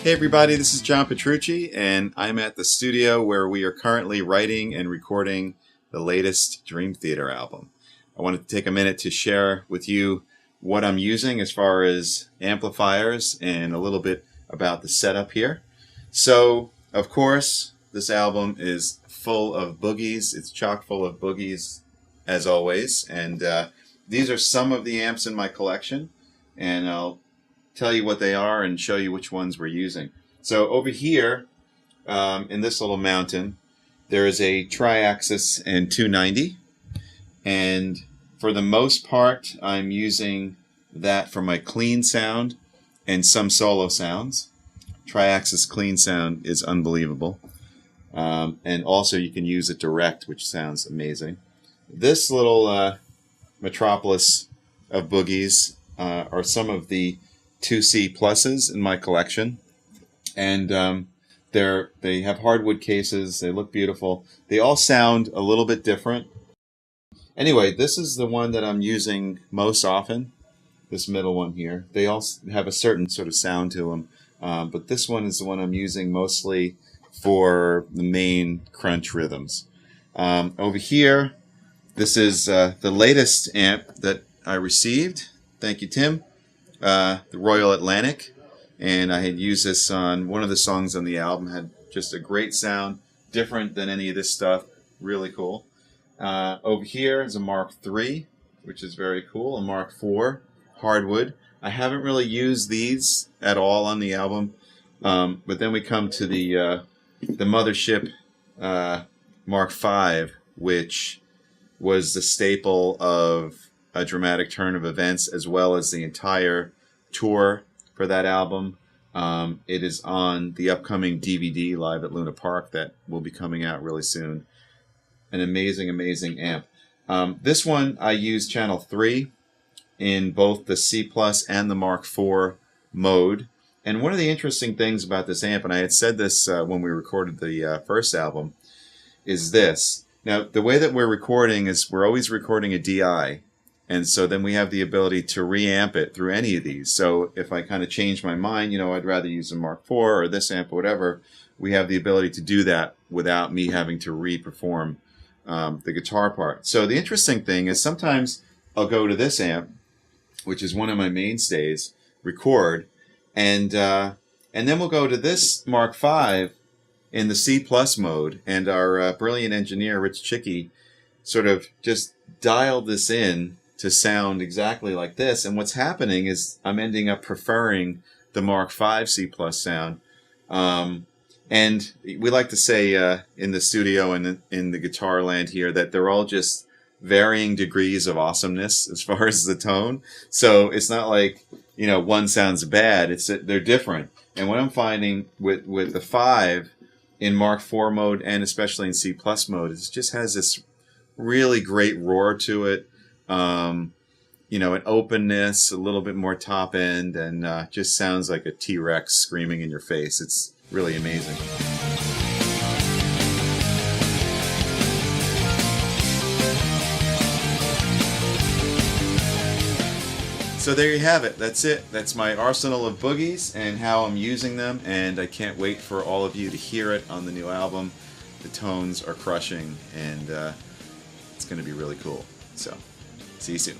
Hey everybody, this is John Petrucci, and I'm at the studio where we are currently writing and recording the latest Dream Theater album. I wanted to take a minute to share with you what I'm using as far as amplifiers and a little bit about the setup here. So, of course, this album is full of boogies. It's chock full of boogies, as always, and these are some of the amps in my collection, and I'll tell you what they are and show you which ones we're using. So over here, in this little mountain, there is a Triaxis and 290, and for the most part, I'm using that for my clean sound and some solo sounds. Triaxis clean sound is unbelievable, and also you can use it direct, which sounds amazing. This little metropolis of boogies are some of the 2C pluses in my collection, and they have hardwood cases. They look beautiful. They all sound a little bit different. Anyway, this is the one that I'm using most often, this middle one here. They all have a certain sort of sound to them, but this one is the one I'm using mostly for the main crunch rhythms. Over here, this is the latest amp that I received. Thank you, Tim. The Royal Atlantic, and I had used this on one of the songs on the album. Had just a great sound, different than any of this stuff. Really cool. Over here is a Mark III, which is very cool. A Mark IV hardwood. I haven't really used these at all on the album, but then we come to the mothership Mark V, which was the staple of A Dramatic Turn of Events, as well as the entire tour for that album. It is on the upcoming DVD Live at Luna Park that will be coming out really soon. An amazing, amazing amp. This one, I use channel 3 in both the C Plus and the Mark IV mode. And one of the interesting things about this amp, and I had said this when we recorded the first album, is this. Now, the way that we're recording is we're always recording a DI. And so then we have the ability to reamp it through any of these. So if I kind of change my mind, I'd rather use a Mark IV or this amp or whatever, we have the ability to do that without me having to re-perform the guitar part. So the interesting thing is sometimes I'll go to this amp, which is one of my mainstays, record, and then we'll go to this Mark V in the C Plus mode, and our brilliant engineer, Rich Chicky, sort of just dialed this in to sound exactly like this. And what's happening is I'm ending up preferring the Mark V C Plus sound. And we like to say in the studio and in the guitar land here that they're all just varying degrees of awesomeness as far as the tone. So it's not like, one sounds bad. It's that they're different. And what I'm finding with the 5 in Mark IV mode and especially in C Plus mode, it just has this really great roar to it. An openness, a little bit more top end, and just sounds like a T-Rex screaming in your face. It's really amazing. So there you have it. That's it. That's my arsenal of boogies and how I'm using them, and I can't wait for all of you to hear it on the new album. The tones are crushing, and it's going to be really cool. So, see you soon.